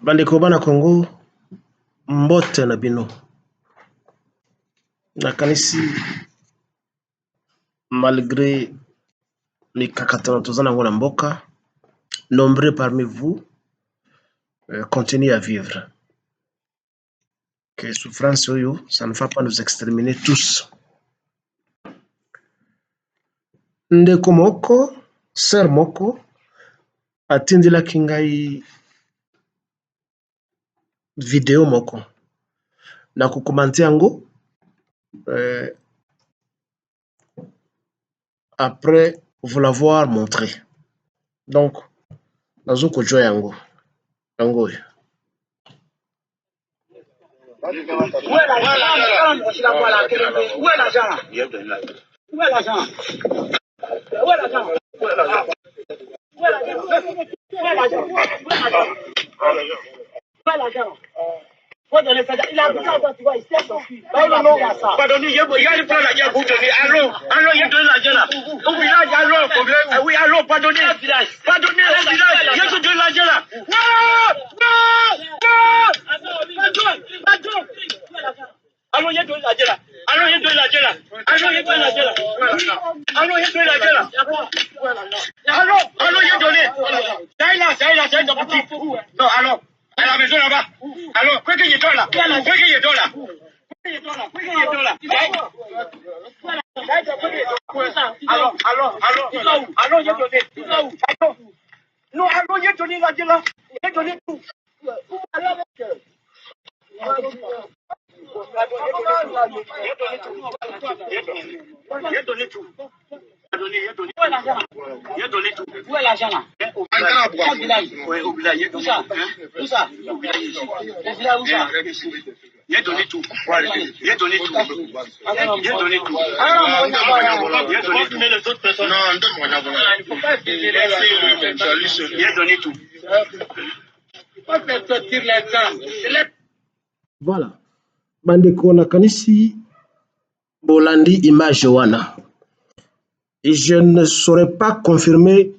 Bandeko bana Congo, mbote na bino. Nakanisi malgré mikakatano tozana ngo na mboka, nombreux parmi vous continuent à vivre. Que souffrance oyo, ça ne va pas nous exterminer tous. Ndeko moko, sœur moko, atindelaki ngai video moko. Na kukomante yango, après vous l'avoir montré. Donc, nazo kojoa yango. Yango. Où est l'argent? Où est l'argent? Où est l'argent? Où est l'argent? Où est l'argent? Où est l'argent? Où est l'argent? Où est l'argent? Faut donner ça. Il a besoin de toi, il s'est sorti. Pardonnez, il y a une fois là, il y a vous donner. Allô, il y a de l'argent là. Au village, allô, problème. Oui, allô, pardonnez. Pardonnez, au village, il y a de l'argent là. Allô, il y a de l'argent là. Allô, il y a de l'argent là. Allô, il y a de l'argent là. Allô, il y a de l'argent là. Allô, il y a donné. Ça y est, c'est dans la boutique. Non, allô. À la maison là-bas. Alors, quoi qu'il y ait toi là? Quoi qu'il y ait toi là? Alors, il y a donné. Non, allô, il y a donné la là. Il y a donné tout. Il a donné tout. Il a donné tout. Où est l'argent là? Au village. Où ça? Où ça? Au village ici. Au village où ça? Il a donné tout. Il a donné tout. Il a donné tout. Il a donné tout. Mais les autres personnes. Non, il ne faut pas laisser le journaliste. Il a donné tout. Il faut faire sortir les gens. Voilà. Bandeko nakanisi bolandi image wana. Et je ne saurais pas confirmer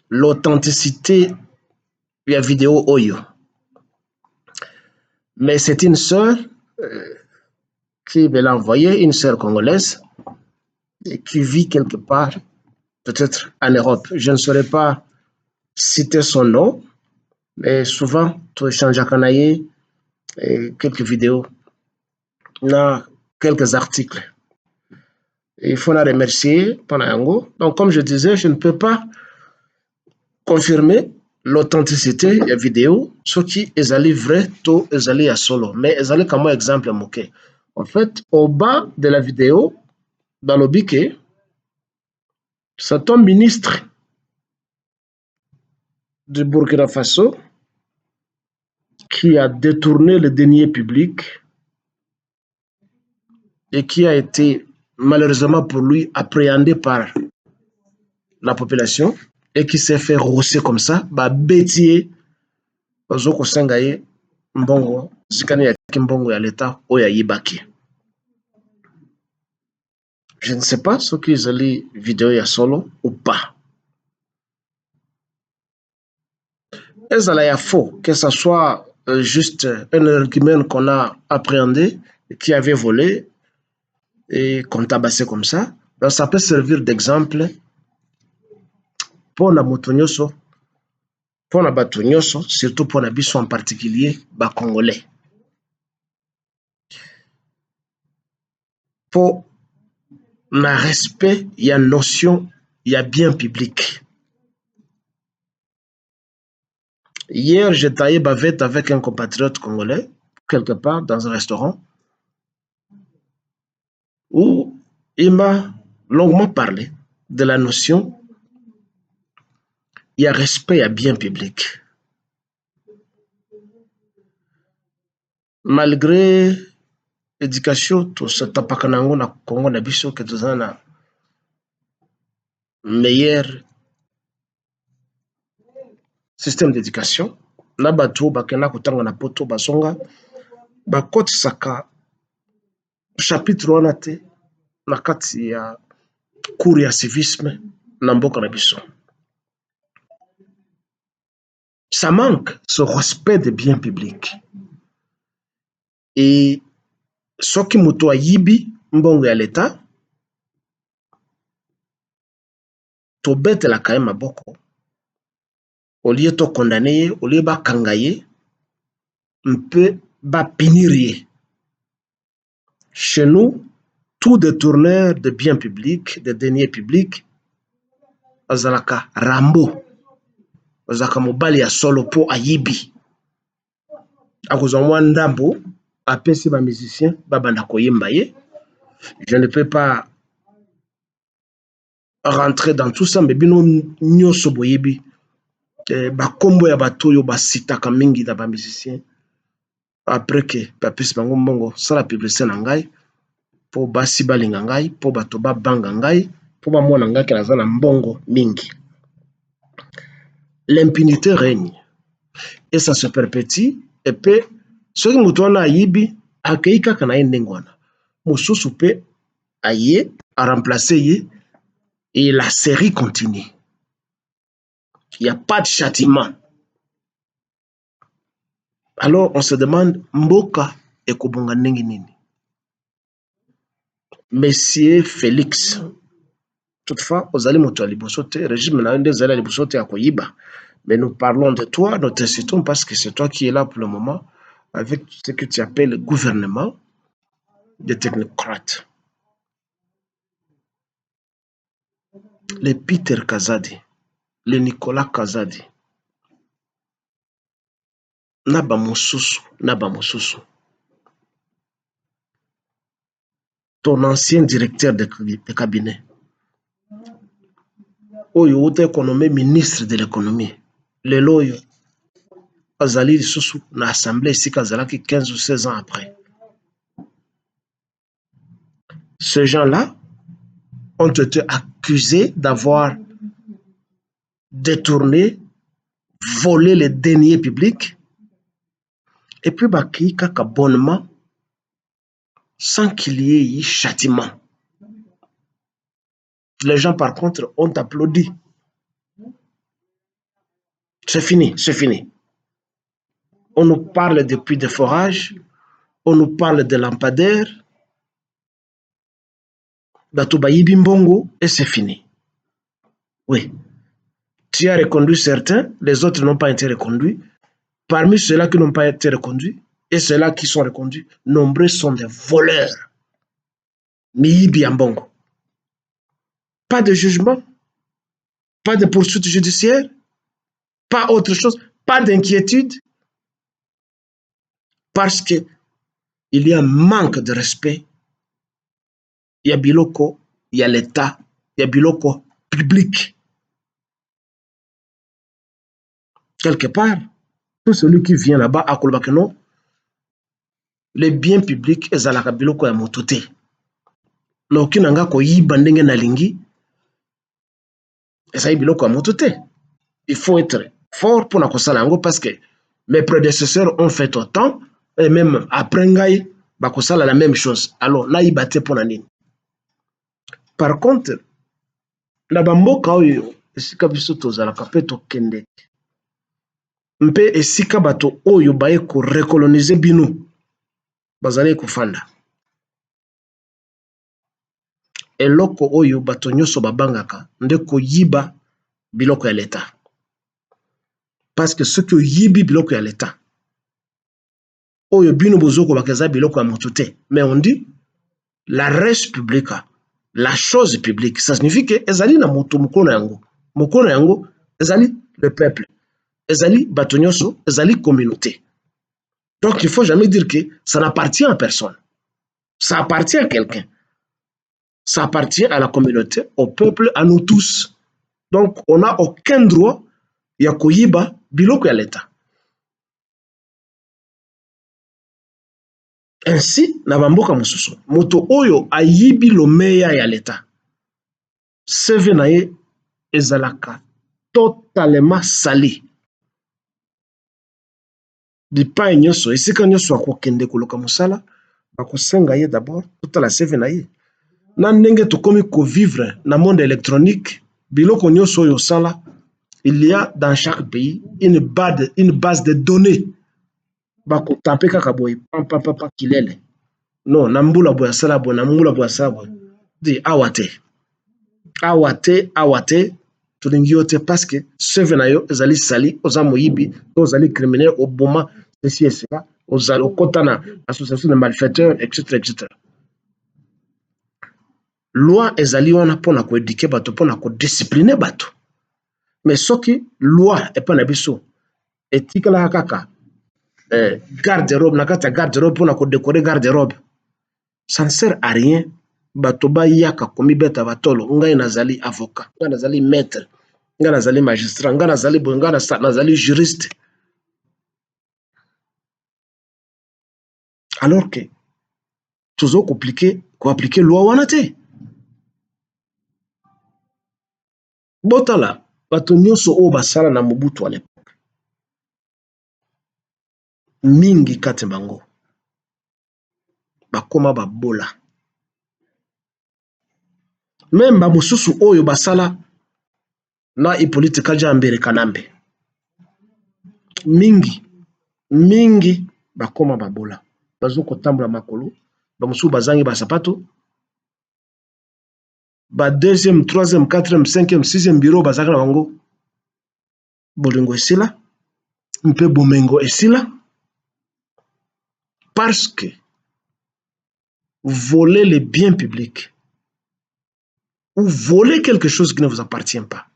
l'authenticité de la vidéo Oyo. Mais c'est une sœur qui me l'a envoyé, une sœur congolaise, et qui vit quelque part, peut-être en Europe. Je ne saurais pas citer son nom, mais souvent, tu échanges à Kanaye, quelques vidéos, quelques articles. Il faut la remercier pendant Yango. Donc, comme je disais, je ne peux pas confirmer l'authenticité de la vidéo, ce qui est allé vrai, tout est allé à solo. Mais est allé comme exemple moqué. En fait, au bas de la vidéo, dans le biquet, c'est un ministre du Burkina Faso qui a détourné le denier public et qui a été malheureusement pour lui appréhendé par la population et qui s'est fait rosser comme ça, bah bétier ozoko sengaye mbongo zikani ya kimbongo ya l'État oya yibaki. Je ne sais pas ce qu'ils ont lu vidéo ya solo ou pas. Est-ce que c'est faux que ce soit juste un argument qu'on a appréhendé, qui avait volé et qu'on tabassait comme ça? Donc ça peut servir d'exemple pour la motonyoso, pour la batonyoso, surtout pour la biso en particulier, ba Congolais. Pour le respect, il y a notion, il y a bien public. Hier, j'ai taillé bavette avec un compatriote congolais, quelque part dans un restaurant, où il m'a longuement parlé de la notion, il y a respect, il y a bien public. Malgré l'éducation, tout ce tapakanango na Congo na biso que tout na meilleur système d'éducation, na bato bakena kutanga na poto basonga bakotisaka chapitre wana te na kati ya cours ya civisme na mboka na biso. Ça manque ce respect des biens publics. Et ce qui muto yibi mbongo ya l'État, to bête la kaye maboko, au lieu de condamner, au lieu de kangaye, on peut punir. Chez nous, tout détourneur de biens publics, de deniers publics, azalaka Rambo, azalaka mobali ya solo po ayibi. Akozwa mwa ndambo, apesi ba musicien, babanda koyemba ye. Je ne peux pas rentrer dans tout ça, mais bino nyoso boyebi. Bakombo ya bato yo basitaka mingi na ba musicien. Après que bapesi bango mbongo, sala publicité na ngai, po basi balinga ngai, po bato babanga ngai, po bamona ngai ke naza na mbongo mingi. L'impunité règne. Et ça se perpétue. Et puis, ce qui mutu wana ayibi, akei kaka na ye ndenge wana. Mosusu pe aye, a remplacé ye, et la série continue. Il n'y a pas de châtiment. Alors, on se demande, mboka ekobonga ndenge nini? Monsieur Félix, toutefois, ozali moto ya liboso te, régime na nde ezali ya liboso te ya koyiba. Mais nous parlons de toi, nous t'incitons parce que c'est toi qui es là pour le moment avec ce que tu appelles le gouvernement des technocrates. Le Peter Kazadi, le Nicolas Kazadi, Naba Mosusu. Ton ancien directeur de cabinet, Oyo Ote Economé, ministre de l'économie, le Loyo, Azali Susu, na assemblée ici Kazalaki 15 ou 16 ans après. Ces gens-là ont été accusés d'avoir détourné, volé les deniers publics, et puis baki kaka bonnement, sans qu'il y ait eu châtiment. Les gens, par contre, ont applaudi. C'est fini, c'est fini. On nous parle de puits de forage, on nous parle de lampadaires, Batubayi Bimbongo, et c'est fini. Oui. Tu as reconduit certains, les autres n'ont pas été reconduits. Parmi ceux-là qui n'ont pas été reconduits, et ceux-là qui sont reconduits, nombreux sont des voleurs. Miyibi Ambongo. Pas de jugement, pas de poursuite judiciaire, pas autre chose, pas d'inquiétude, parce qu'il y a un manque de respect. Il y a Biloko, il y a l'État, il y a Biloko public. Quelque part, tout celui qui vient là-bas à Kolbakeno, les biens publics, ils ont Biloko ya motote. Donc, il y a ko yiba ndenge na lingi, et Biloko ya motote. Il faut être fort pour nakosala yango parce que mes prédécesseurs ont fait autant, et même après ngai, bakosala la même chose. Alors, na yibate pour nani. Par contre, la bamboka oyo, esika biso tozalaka pe tokende. Mpe esika bato oyo baye ko recoloniser bino, bazali kofanda. Eloko oyo bato nyonso babangaka, nde koyiba biloko ya l'État. Parce que ceux qui yibi biloko ya l'État, oyo bino bozoko bakeza biloko ya moto te. Mais on dit, la res publica, la chose publique, ça signifie que ezali na moto mokolo yango. Mokolo yango, ezali le peuple. Ezali bato nyonso, ezali communauté. Donc il ne faut jamais dire que ça n'appartient à personne. Ça appartient à quelqu'un. Ça appartient à la communauté, au peuple, à nous tous. Donc on n'a aucun droit ya koyiba biloko ya l'État. Ainsi, na bamboka mosusu, moto oyo ayibi lomeya ya l'État. Seve na ye ezalaka totalement sali. Bipai nyonso, esika nyonso akokende koluka mosala, bakosenga ye d'abord, totala seve na ye. Na ndenge tokomi kovivre na monde électronique, biloko nyonso oyo sala, il y a dans chaque pays une base de données. Bako tape kaka boy papa kilele. Non, nambula boya sala boy, nambula boya sala boy. Di awate. Awate, tulingi yote parce que seve na yo ezali sali, oza moyibi, ozali criminel, oboma, ceci et cela, ozali okota na association de malfaiteurs, etc., etc. Loi ezali wana pona ko éduquer bato, pona ko discipliner bato. Mais soki loi epa na biso etikala kaka garde-robe, na kati ya garde-robe pona ko décorer garde-robe, ça ne sert à rien. Bato ba yaka komi beta batolo, ngai nazali avocat, ngai nazali maître, ngai nazali magistrat, ngai nazali boy, ngai nazali juriste. Alors que toujours ko appliquer loi wana te. Botala bato nyonso oyo basala na Mobutu à l'époque, mingi kati bango bakoma babola. Même ba mosusu oyo basala na Hippolyte Kajambere Kanambe, mingi bakoma babola, bazo kotambola makolo, ba mosusu bazangi basapato, ba deuxième, troisième, quatrième, cinquième, sixième bureau bazaka na bango, bolingo esila, mpe bomengo esila, parce que voler les biens publics ou voler quelque chose qui ne vous appartient pas,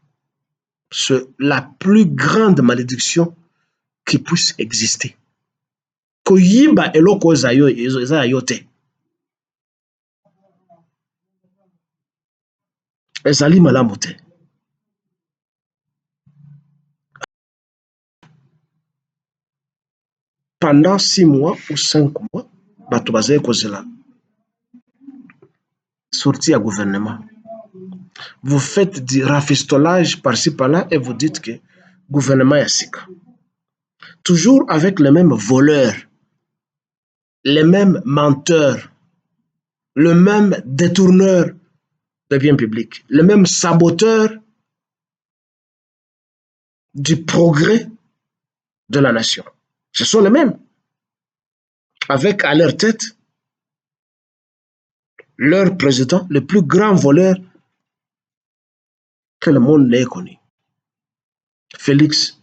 c'est la plus grande malédiction qui puisse exister. Koyiba eloko eza yo te. Ezali malamu te. Pendant 6 mois ou 5 mois, bato bazali kozela sorti à gouvernement. Vous faites du rafistolage par-ci par-là et vous dites que gouvernement est sika. Toujours avec les mêmes voleurs, les mêmes menteurs, le même détourneur de biens publics, le même saboteur du progrès de la nation. Ce sont les mêmes. Avec à leur tête leur président, le plus grand voleur que le monde n'ait connu, Félix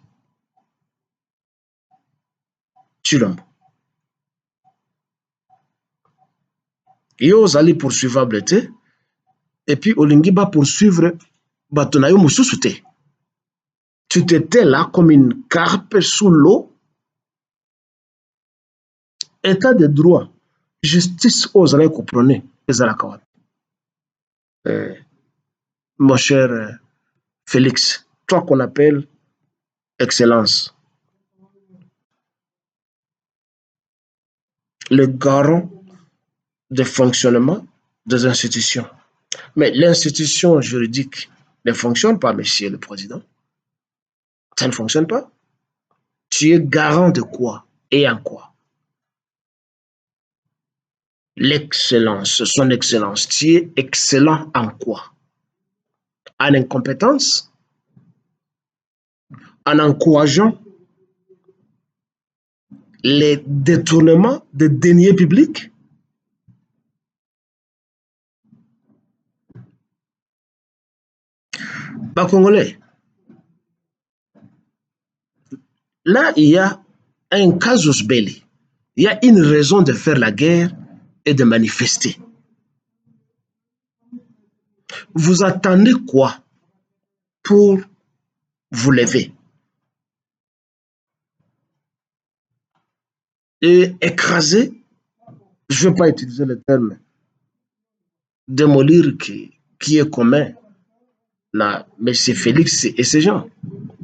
Tshilombo. Yo zali poursuivable te, et puis olingi ba poursuivre bato na yo mosusu te. Tu t'étais là comme une carpe sous l'eau. État de droit, justice aux allez comprenez, mon cher Félix, toi qu'on appelle Excellence, le garant de fonctionnement des institutions. Mais l'institution juridique ne fonctionne pas, monsieur le président. Ça ne fonctionne pas. Tu es garant de quoi et en quoi? L'excellence, son excellence. Tu es excellent en quoi? En incompétence? En encourageant les détournements de deniers publics? Bah, Congolais, là, il y a un casus belli. Il y a une raison de faire la guerre et de manifester. Vous attendez quoi pour vous lever et écraser, je ne vais pas utiliser le terme démolir qui est commun là, M. Félix et ces gens.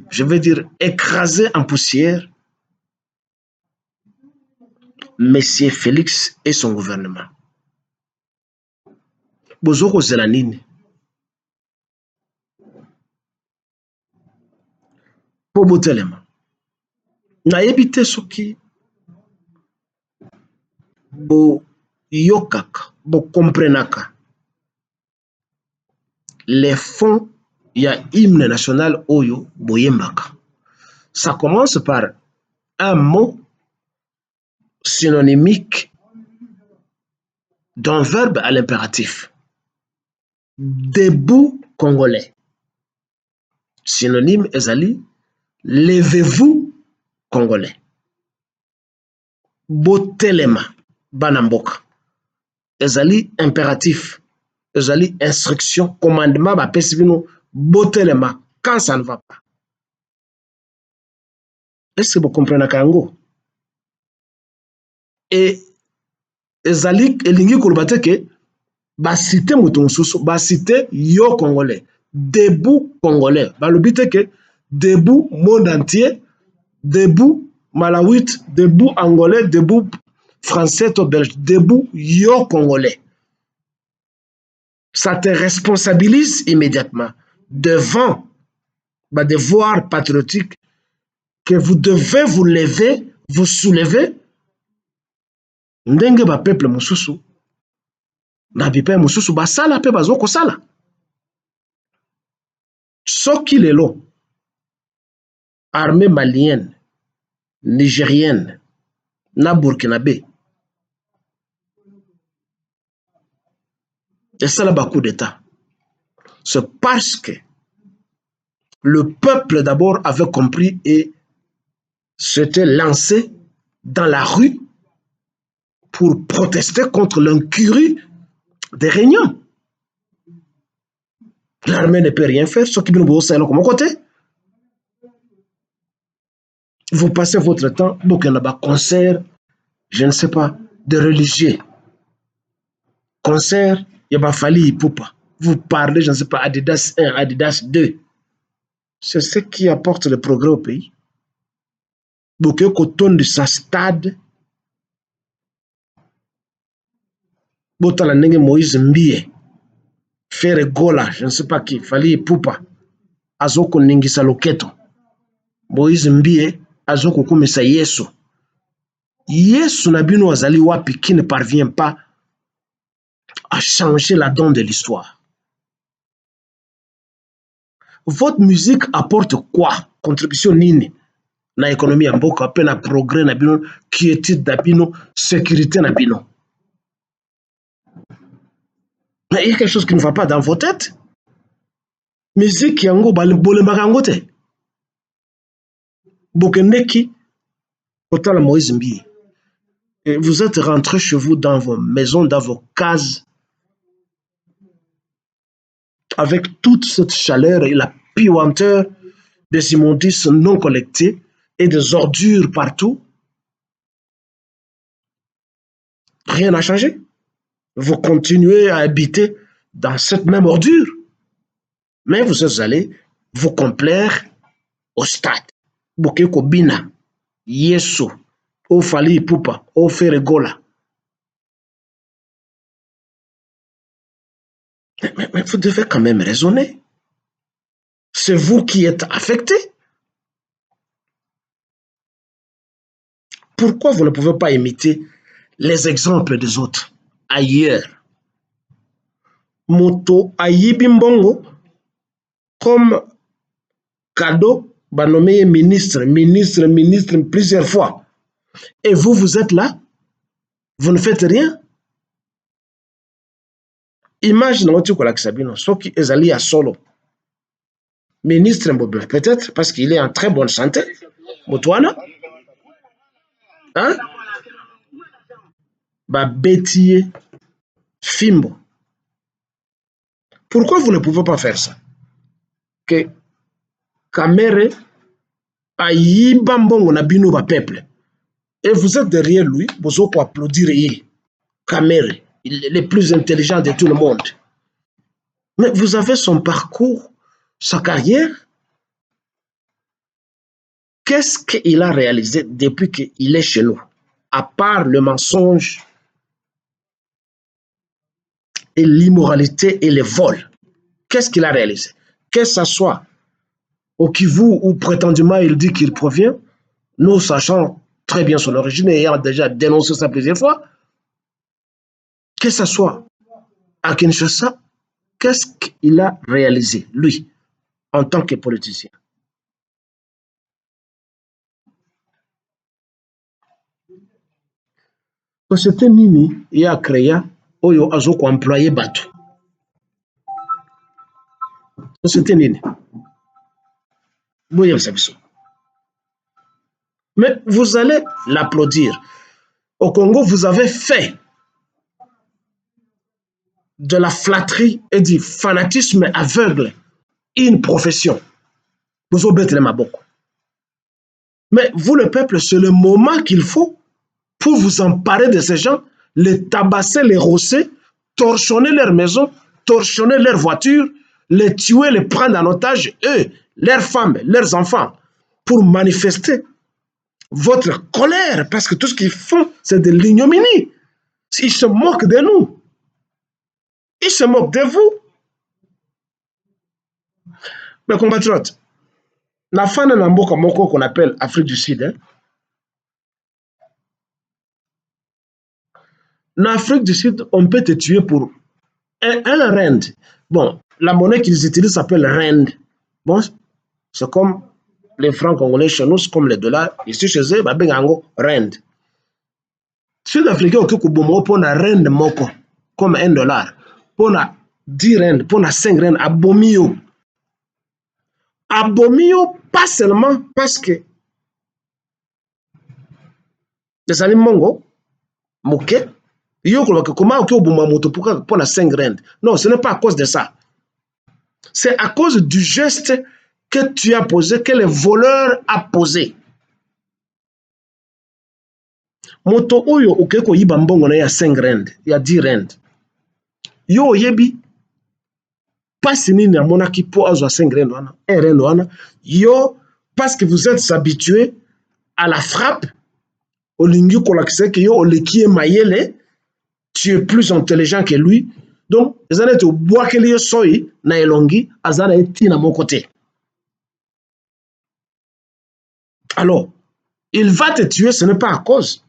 Je veux dire écraser en poussière M. Félix et son gouvernement. Bozoko zelanine. Po botelema. Nayebi te soki bo yokaka, bo comprenaka les fonds il y a hymne national Oyo Boyembaka. Ça commence par un mot synonymique d'un verbe à l'impératif. Debout congolais. Synonyme ezali, levez-vous congolais. Botelema banamboka. Ezali impératif. Ezali instruction, commandement, ba pesibino botelema quand ça ne va pas. Est-ce que vous comprenez Kango? Et ezali elingi kolobate ke ba cité mutu mususu, ba cité yo congolais, debout congolais. Ba lobite ke debout monde entier, debout malawite, debout angolais, debout français to belge, debout yo congolais. Ça te responsabilise immédiatement devant le devoir patriotique que vous devez vous lever, vous soulever. Ndenge ba peuple mususu na bipe mususu basala pe bazoko sala. Soki lelo armée malienne, nigérienne, na burkinabé et ça là coup d'état. C'est parce que le peuple d'abord avait compris et s'était lancé dans la rue pour protester contre l'incurie des réunions. L'armée ne peut rien faire, ce qui nous c'est comme côté. Vous passez votre temps, donc il y a un concert, je ne sais pas, de religieux. Concert, il y a Fali Poupa. Vous parlez, je ne sais pas, Adidas 1, Adidas 2. C'est ce qui apporte le progrès au pays. Donc, il y de sa stade, Botala Nenge Moïse Mbie, Fere Gola, je ne sais pas qui, Fali Poupa, Azoko Ningisa Loketo, Moïse Mbie, Azoko Kumisa Yesu. Yesu Nabino Azali Wapi qui ne parvient pas à changer la donne de l'histoire. Votre musique apporte quoi? Contribution nini? Na économie ya mboka, pe na progrès na bino, quiétude na bino, sécurité na bino. Mais il y a quelque chose qui ne va pas dans vos têtes. Musique yango bolembaka yango te. Bokendeki otala Moïse Mbie. Et vous êtes rentrés chez vous dans vos maisons, dans vos cases, avec toute cette chaleur et la puanteur des immondices non collectés et des ordures partout. Rien n'a changé. Vous continuez à habiter dans cette même ordure. Mais vous êtes allés vous complaire au stade. Bokeko Bina, Yesu, O Fali Poupa, O Feregola. Mais vous devez quand même raisonner. C'est vous qui êtes affecté. Pourquoi vous ne pouvez pas imiter les exemples des autres ailleurs? Moto Ayibimbongo, comme cadeau, bah nommé ministre plusieurs fois. Et vous, vous êtes là, vous ne faites rien. Imaginez tu que Sabino, ce qui est allé à solo. Ministre peut-être parce qu'il est en très bonne santé. Moutouana. Hein? Bah Bétier, Fimbo. Pourquoi vous ne pouvez pas faire ça? Que Kamere Ayibambongo na bino ba peuple. Et vous êtes derrière lui, vous allez applaudir Kamere, il est le plus intelligent de tout le monde. Mais vous avez son parcours, sa carrière. Qu'est-ce qu'il a réalisé depuis qu'il est chez nous? À part le mensonge et l'immoralité et le vol. Qu'est-ce qu'il a réalisé? Que ce soit au Kivu où prétendument il dit qu'il provient, nous sachant très bien son origine et ayant déjà dénoncé ça plusieurs fois, que ce soit à Kinshasa, qu'est-ce qu'il a réalisé, lui? en tant que politicien. Société nini ya créa oyo azoko employé bato. Société nini. Mais vous allez l'applaudir. Au Congo, vous avez fait de la flatterie et du fanatisme aveugle une profession. Vous obéissez les maboko. Mais vous, le peuple, c'est le moment qu'il faut pour vous emparer de ces gens, les tabasser, les rosser, torchonner leur maison, torchonner leur voiture, les tuer, les prendre en otage, eux, leurs femmes, leurs enfants, pour manifester votre colère, parce que tout ce qu'ils font, c'est de l'ignominie. Ils se moquent de nous. Ils se moquent de vous. Mes compatriotes, la fin d'un mboka moko qu'on appelle Afrique du Sud, hein. En Afrique du Sud, on peut te tuer pour un rand. Bon, la monnaie qu'ils utilisent s'appelle rand. Bon, c'est comme les francs congolais chez nous, c'est comme les dollars. Ici chez eux, ben ango rand. Sud-Africain, qui kubomo pour na rand moko, comme $1, pour na 10 rand, pour na 5 rand, abomio. Abomio, pas seulement parce que les amis mongo, moké, comment pour la 5 rand. Non, ce n'est pas à cause de ça. C'est à cause du geste que tu as posé, que le voleur a posé. Moto oyo okeko yiba mbongo na ya 5 rand, ya 10 rand. Yo yebi passe nini ya monaki po azwa 5 rand wana, 1 rand wana. Yo, parce que vous êtes habitués à la frappe, olingi kolakise ke yo oleki mayele, tu es plus intelligent que lui. Donc, ils allaient te boire que les soy na elongi, azana eti na mon côté. Alors, il va te tuer, ce n'est pas à cause.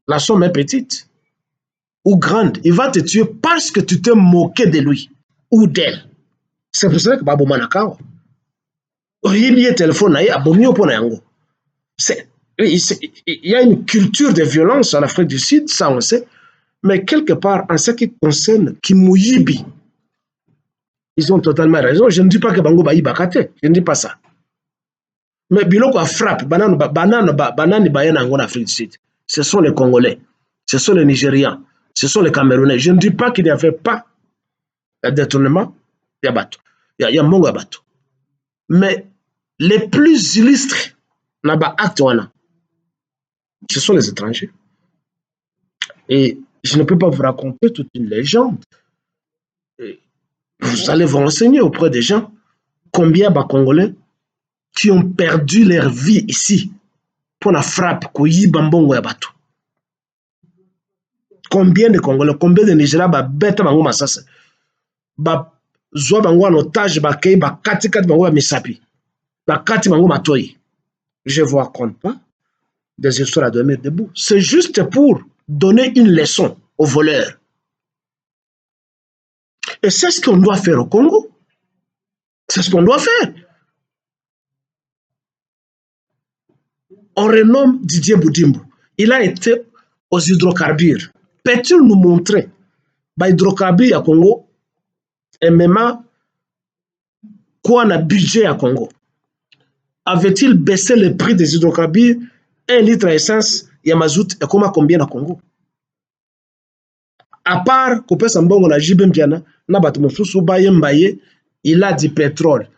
La somme est petite ou grande. Il va te tuer parce que tu t'es moqué de lui ou d'elle. C'est pour ça que Babo Manakao. Il y a téléphone, il y a une culture de violence en Afrique du Sud, ça on sait. Mais quelque part, en ce qui concerne Kimouyibi, ils ont totalement raison. Je ne dis pas que Bango Bayi Bakate, je ne dis pas ça. Mais Biloko a frappe, banane bayan en Afrique du Sud. Ce sont les Congolais, ce sont les Nigérians, ce sont les Camerounais. Je ne dis pas qu'il n'y avait pas de détournement, il y a Mongo Abato. Mais les plus illustres, ce sont les étrangers. Et je ne peux pas vous raconter toute une légende. Et vous allez vous renseigner auprès des gens combien de Congolais qui ont perdu leur vie ici pour la frappe Koyibambongo Yabato. Combien de Congolais, combien de Nigériens bête bango masasa, zoa bango en otage, kei kati bango misapi, kati bango matoi. Je vous raconte pas des histoires à dormir debout. C'est juste pour donner une leçon aux voleurs. Et c'est ce qu'on doit faire au Congo. C'est ce qu'on doit faire. On renomme Didier Boudimbo. Il a été aux hydrocarbures. Peut-il nous montrer les hydrocarbures à Congo et même quoi un budget à Congo? Avait-il baissé le prix des hydrocarbures? 1 litre d'essence, il y a mazout, et combien à Congo? À part Kopé Sambongo na Jibem Diana, il a du pétrole,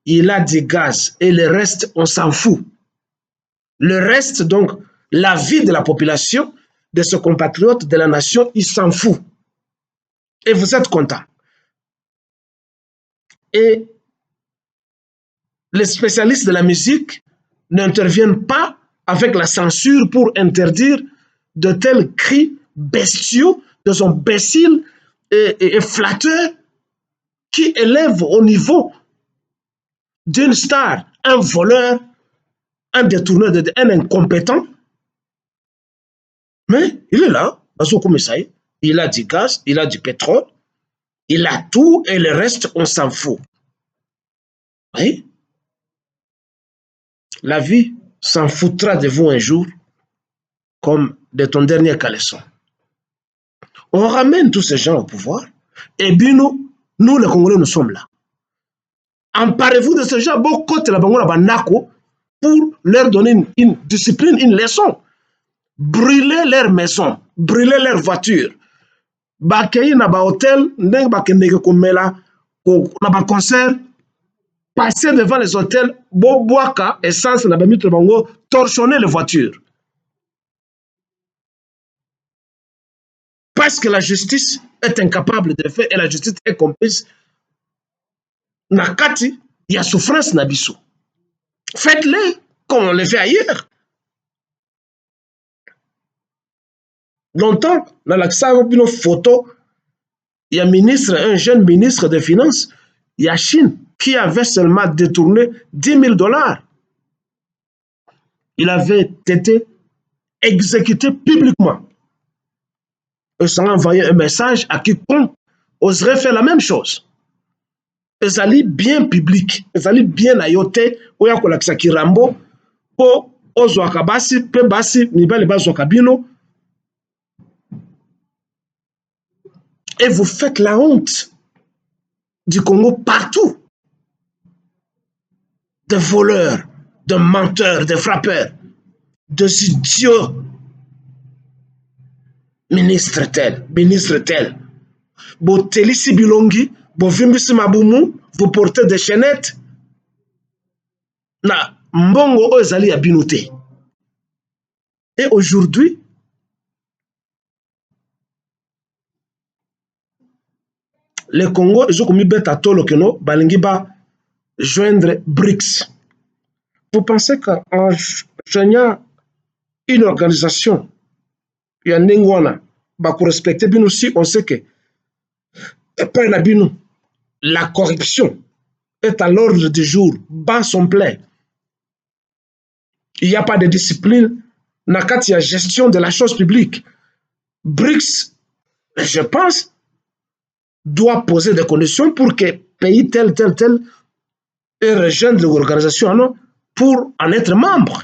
il a du gaz, et le reste, on s'en fout. Le reste, donc, la vie de la population, de ce compatriote, de la nation, il s'en fout. Et vous êtes content. Et les spécialistes de la musique n'interviennent pas avec la censure pour interdire de tels cris bestiaux, de son imbécile et flatteur qui élève au niveau d'une star un voleur, un détourneur, un incompétent. Mais il est là, il a du gaz, il a du pétrole, il a tout et le reste, on s'en fout. Oui. La vie s'en foutra de vous un jour comme de ton dernier caleçon. On ramène tous ces gens au pouvoir et puis nous les Congolais, nous sommes là. Emparez-vous de ces gens, beaucoup de la Bangola Banako, pour leur donner une discipline, une leçon. Brûlez leurs maisons, brûlez leurs voitures. Bakei na ba hôtel, ndenge bakendeke komela, na ba concert, passer devant les hôtels, boaka, essence na ba mitre bango, torchonner les voitures. Parce que la justice est incapable de le faire et la justice est complice. Nakati, il y a souffrance nabiso. Faites-le comme on le fait ailleurs. Longtemps, dans la photo, il y a un jeune ministre des Finances, il y a Chine, qui avait seulement détourné 10 000 $. Il avait été exécuté publiquement. Et ça a envoyé un message à quiconque oserait faire la même chose. Ils allaient bien public, ils allaient bien ayote, oya kolakisa kirambo, po ozwaka basi, pe basi, mibale bazwaka bino. Et vous faites la honte du Congo partout. Des voleurs, des menteurs, des frappeurs, des idiots. Ministre tel. Bo telisi bilongi, bo vimbisi mabumu, vous portez des chaînettes. Na mbongo ezali ya binoté. Et aujourd'hui, le Congo, ils ont commis bête à tolo que no, balingi ba joindre BRICS. Vous pensez qu'en joignant une organisation, il y a Nengwana, bah pour respecter bien aussi, on sait que la corruption est à l'ordre du jour, bat son plein. Il n'y a pas de discipline, nakati y a gestion de la chose publique. BRICS, je pense, doit poser des conditions pour que pays tel et rejoindre l'organisation pour en être membre.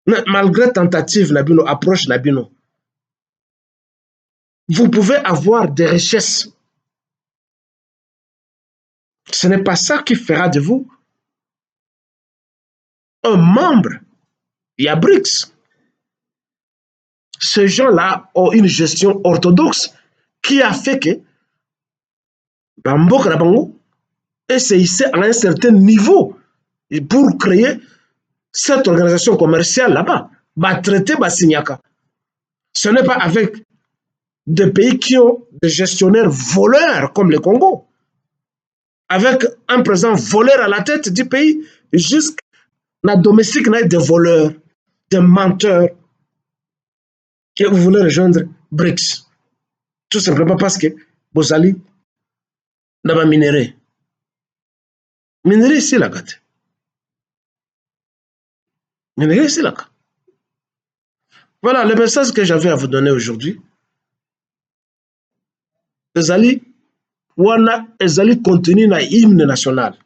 Mais malgré tentative, Nabino, approche Nabino, vous pouvez avoir des richesses. Ce n'est pas ça qui fera de vous un membre. Il y a BRICS. Ces gens-là ont une gestion orthodoxe qui a fait que Bambo Karabango essayait à un certain niveau pour créer cette organisation commerciale là-bas. Traiter Basignaka. Ce n'est pas avec des pays qui ont des gestionnaires voleurs comme le Congo, avec un président voleur à la tête du pays, jusqu'à la domestique des voleurs, des menteurs, que vous voulez rejoindre BRICS. Tout simplement parce que vous allez n'a pas minéré. Minéré ici la gâte. Minéré ici la gâte. Voilà le message que j'avais à vous donner aujourd'hui. Ezali continue dans l'hymne national.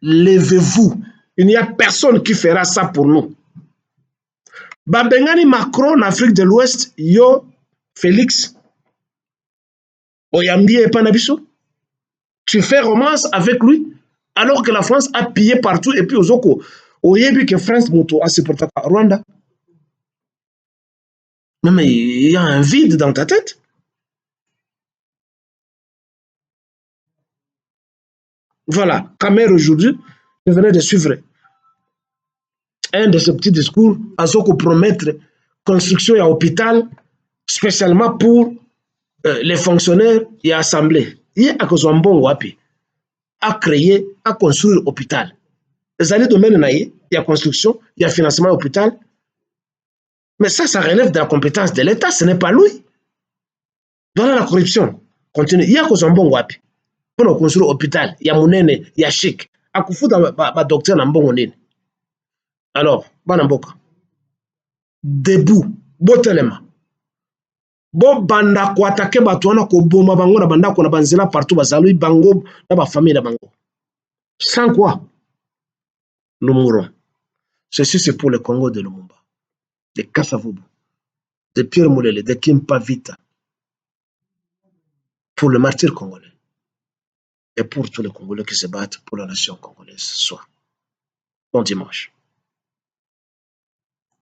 Levez-vous. Il n'y a personne qui fera ça pour nous. Babengani Macron en Afrique de l'Ouest, yo Félix Oyambi et Panabiso. Tu fais romance avec lui alors que la France a pillé partout et puis aux Oko. Oyebi que France moto a supporté Rwanda. Mais il y a un vide dans ta tête. Voilà, Kamer aujourd'hui, je venais de suivre un de ces petits discours à ce qu'on promettre construction et hôpital spécialement pour les fonctionnaires et assemblées. Il y a un bon wapi à créer, à construire hôpital. Les années domaine il y a construction, il y a financement hôpital. Mais ça relève de la compétence de l'État, ce n'est pas lui. Voilà la corruption. Continue. Il y a un bon wapi pour construire hôpital. Il y a monene, il y a chic. À kufu dans ma docteur n'a bon nene. Alors, Banamboka, debout, botelema, Bo banda ko attaquer bato wana ko boma bango na banda ko na banzela partout bazalui bango na ba famille na bango. Sans quoi nous mourrons. Ceci c'est pour le Congo de Lumumba, de Kasavubu, de Pierre Moulele, de Kimpa Vita, pour le martyr congolais et pour tous les Congolais qui se battent pour la nation congolaise ce soir. Bon dimanche.